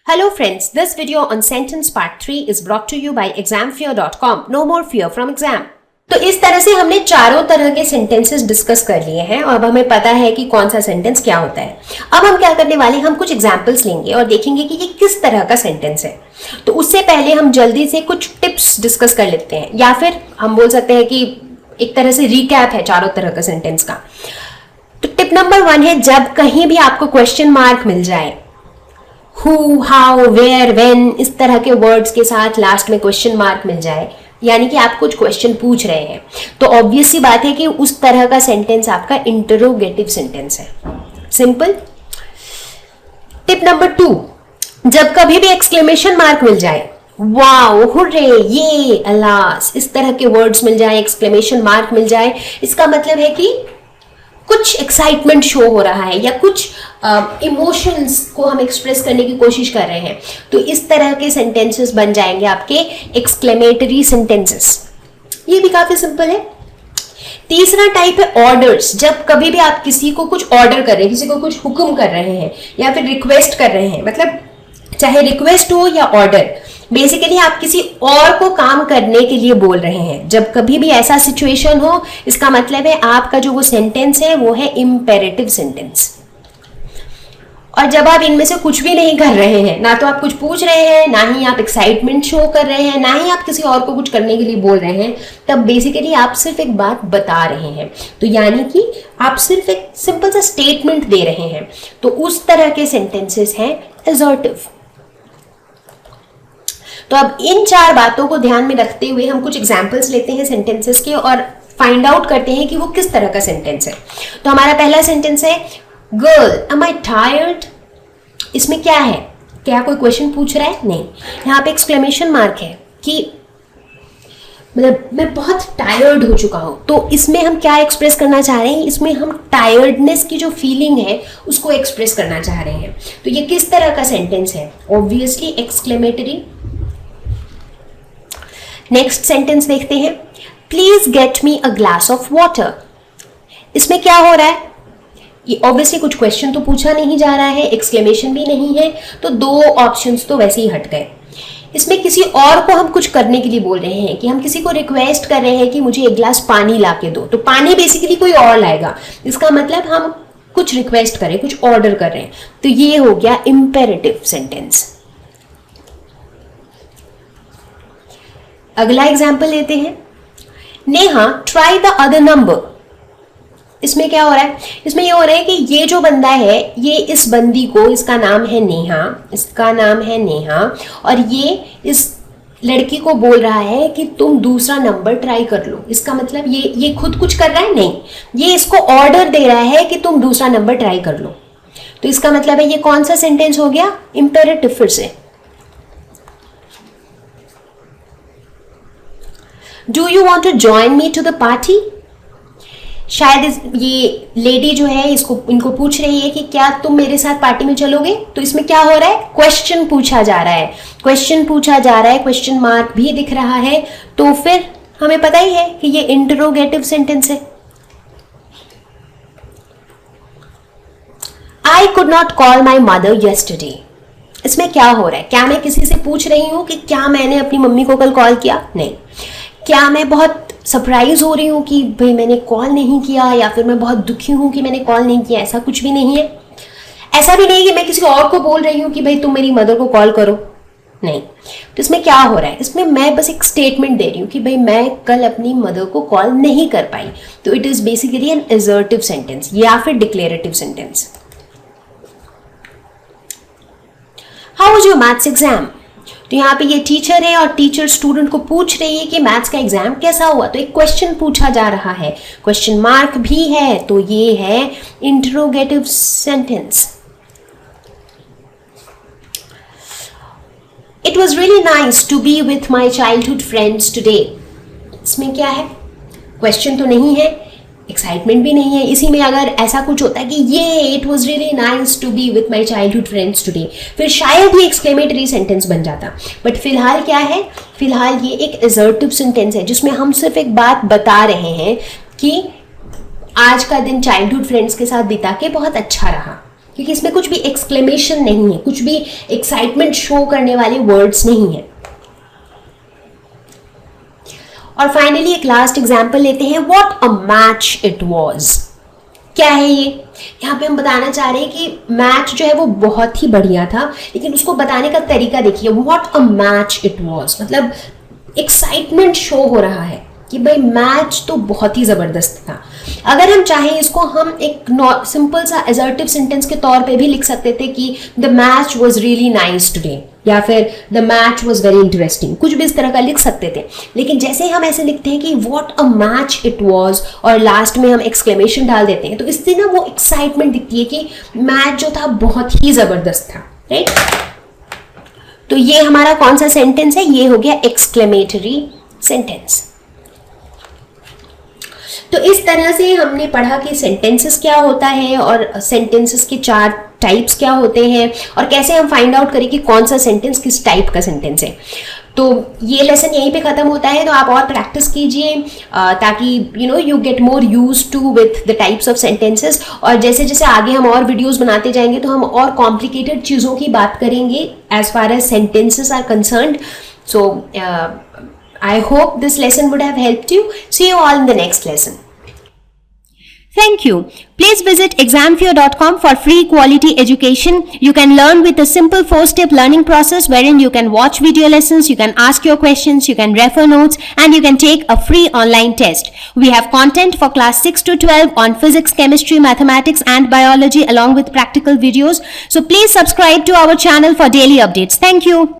Hello friends, this video on sentence part 3 is brought to you by examfear.com. No more fear from exam. तो इस तरह से हमने चारों तरह के सेंटेंसेस डिस्कस कर लिए हैं और अब हमें पता है कि कौन सा सेंटेंस क्या होता है। अब हम क्या करने वाले हैं, हम कुछ एग्जांपल्स लेंगे और देखेंगे कि ये किस तरह का सेंटेंस है। तो उससे पहले हम जल्दी से कुछ टिप्स डिस्कस कर लेते हैं, या फिर हम बोल सकते हैं कि एक तरह से रिकैप है चारों तरह का सेंटेंस का। तो टिप नंबर 1 है, जब कहीं भी आपको क्वेश्चन मार्क मिल जाए, who, how, where, when, इस तरह के वर्ड्स के साथ लास्ट में क्वेश्चन मार्क मिल जाए, यानी कि आप कुछ क्वेश्चन पूछ रहे हैं, तो ऑब्वियस सी बात है कि उस तरह का सेंटेंस आपका इंटरोगेटिव सेंटेंस है। सिंपल। टिप नंबर 2, जब कभी भी एक्सक्लेमेशन मार्क मिल जाए, वाओ, हुर्रे, ये, अलास, इस तरह के वर्ड्स मिल जाए, एक्सक्लेमेशन मार्क मिल जाए, इसका मतलब है कि कुछ एक्साइटमेंट शो हो रहा है या कुछ इमोशंस को हम एक्सप्रेस करने की कोशिश कर रहे हैं। तो इस तरह के सेंटेंसेस बन जाएंगे आपके एक्सक्लेमेटरी सेंटेंसेस। ये भी काफी सिंपल है। तीसरा टाइप है ऑर्डर्स। जब कभी भी आप किसी को कुछ ऑर्डर कर रहे हैं, किसी को कुछ हुक्म कर रहे हैं या फिर रिक्वेस्ट कर रहे हैं, मतलब चाहे रिक्वेस्ट हो या ऑर्डर, बेसिकली आप किसी और को काम करने के लिए बोल रहे हैं। जब कभी भी ऐसा सिचुएशन हो, इसका मतलब है आपका जो वो सेंटेंस है वो है इंपेरेटिव सेंटेंस। और जब आप इनमें से कुछ भी नहीं कर रहे हैं, ना तो आप कुछ पूछ रहे हैं, ना ही आप एक्साइटमेंट शो कर रहे हैं, ना ही आप किसी और को कुछ करने के लिए बोल रहे हैं, तब बेसिकली आप सिर्फ एक बात बता रहे हैं। तो यानी कि आप सिर्फ एक सिंपल सा स्टेटमेंट दे रहे हैं। तो उस तरह के सेंटेंसेस हैं असर्टिव। तो अब इन 4 बातों को ध्यान में रखते हुए हम कुछ एग्जाम्पल्स लेते हैं सेंटेंसेस के और फाइंड आउट करते हैं कि वो किस तरह का सेंटेंस है। तो हमारा पहला सेंटेंस है, गर्ल, एम आई टायर्ड। इसमें क्या है? क्या कोई क्वेश्चन पूछ रहा है? नहीं, यहाँ पे एक्सक्लेमेशन मार्क है कि मतलब मैं बहुत टायर्ड हो चुका हूं। तो इसमें हम क्या एक्सप्रेस करना चाह रहे हैं? इसमें हम टायर्डनेस की जो फीलिंग है उसको एक्सप्रेस करना चाह रहे हैं। तो ये किस तरह का सेंटेंस है? Obviously exclamatory. नेक्स्ट सेंटेंस देखते हैं, please get me a glass of water. इसमें क्या हो रहा है? ये ऑब्वियसली कुछ क्वेश्चन तो पूछा नहीं जा रहा है, एक्सक्लेमेशन भी नहीं है, तो 2 ऑप्शंस तो वैसे ही हट गए। इसमें किसी और को हम कुछ करने के लिए बोल रहे हैं कि हम किसी को रिक्वेस्ट कर रहे हैं कि मुझे एक ग्लास पानी ला के दो। तो पानी बेसिकली कोई और लाएगा, इसका मतलब हम कुछ रिक्वेस्ट करें, कुछ ऑर्डर कर रहे हैं। तो ये हो गया इंपेरेटिव सेंटेंस। अगला एग्जाम्पल लेते हैं, Neha try the other number. इसमें क्या हो रहा है? इसमें ये हो रहा है कि ये जो बंदा है, ये इस बंदी को, इसका नाम है नेहा, इसका नाम है नेहा, और ये इस लड़की को बोल रहा है कि तुम दूसरा नंबर ट्राई कर लो। इसका मतलब ये खुद कुछ कर रहा है? नहीं, ये इसको ऑर्डर दे रहा है कि तुम दूसरा नंबर ट्राई कर लो। तो इसका मतलब है ये कौन सा सेंटेंस हो गया? इंपेरेटिव। फिर से, Do you want to join me to the party? शायद ये लेडी जो है इनको पूछ रही है कि क्या तुम मेरे साथ पार्टी में चलोगे। तो इसमें क्या हो रहा है? क्वेश्चन पूछा जा रहा है, क्वेश्चन पूछा जा रहा है, क्वेश्चन मार्क भी दिख रहा है। तो फिर हमें पता ही है कि ये इंटरोगेटिव सेंटेंस है। I could not call my mother yesterday. इसमें क्या हो रहा है? क्या मैं किसी से पूछ रही हूं कि क्या मैंने अपनी मम्मी को कल कॉल किया? नहीं। क्या मैं बहुत सरप्राइज हो रही हूँ कि भाई मैंने कॉल नहीं किया, या फिर मैं बहुत दुखी हूँ कि मैंने कॉल नहीं किया? ऐसा कुछ भी नहीं है। ऐसा भी नहीं कि मैं किसी और को बोल रही हूँ कि भाई तुम मेरी मदर को कॉल करो। नहीं। तो इसमें क्या हो रहा है? इसमें मैं बस एक स्टेटमेंट दे रही हूँ कि भाई मैं कल अपनी मदर को कॉल नहीं कर पाई। तो it is basically an assertive sentence या फिर declarative sentence. How was your maths exam? तो यहाँ पे ये टीचर है और टीचर स्टूडेंट को पूछ रही है कि मैथ्स का एग्जाम कैसा हुआ। तो एक क्वेश्चन पूछा जा रहा है, क्वेश्चन मार्क भी है, तो ये है interrogative sentence. It was really nice to be with my childhood friends today. इसमें क्या है? क्वेश्चन तो नहीं है, एक्साइटमेंट भी नहीं है। इसी में अगर ऐसा कुछ होता है कि ये it was really nice to be with my childhood friends today, फिर शायद ये एक्सक्लेमेटरी सेंटेंस बन जाता। बट फिलहाल क्या है? फिलहाल ये एक असर्टिव सेंटेंस है जिसमें हम सिर्फ एक बात बता रहे हैं कि आज का दिन चाइल्डहुड फ्रेंड्स के साथ बिता के बहुत अच्छा रहा। क्योंकि इसमें कुछ भी एक्सक्लेमेशन नहीं है, कुछ भी एक्साइटमेंट शो करने वाले वर्ड्स नहीं है। और फाइनली एक लास्ट एग्जाम्पल लेते हैं, what a match it was. क्या है ये? यहाँ पे हम बताना चाह रहे हैं कि मैच जो है वो बहुत ही बढ़िया था, लेकिन उसको बताने का तरीका देखिए, what a match it was, मतलब एक्साइटमेंट शो हो रहा है कि भाई मैच तो बहुत ही जबरदस्त था। अगर हम चाहें इसको हम एक सिंपल सा असर्टिव सेंटेंस के तौर पे भी लिख सकते थे कि the match was really nice today, या फिर the match was very interesting, कुछ भी इस तरह का लिख सकते थे। लेकिन जैसे हम ऐसे लिखते हैं कि what a match it was और लास्ट में हम एक्सक्लेमेशन डाल देते हैं, तो इससे ना वो एक्साइटमेंट दिखती है कि मैच जो था बहुत ही जबरदस्त था, राइट। तो ये हमारा कौन सा सेंटेंस है? ये हो गया एक्सक्लेमेटरी सेंटेंस। तो इस तरह से हमने पढ़ा कि सेंटेंसेस क्या होता है और सेंटेंसेस के 4 टाइप्स क्या होते हैं और कैसे हम फाइंड आउट करें कि कौन सा सेंटेंस किस टाइप का सेंटेंस है। तो ये लेसन यहीं पे खत्म होता है। तो आप और प्रैक्टिस कीजिए ताकि you get more used to with the types of sentences. और जैसे जैसे आगे हम और वीडियोस बनाते जाएंगे तो हम और कॉम्प्लिकेटेड चीज़ों की बात करेंगे as far as sentences are concerned. So I hope this lesson would have helped you. See you all in the next lesson. Thank you. Please visit examfear.com for free quality education. You can learn with a simple 4-step learning process wherein you can watch video lessons, you can ask your questions, you can refer notes, and you can take a free online test. We have content for class 6 to 12 on physics, chemistry, mathematics and biology along with practical videos. So please subscribe to our channel for daily updates. Thank you.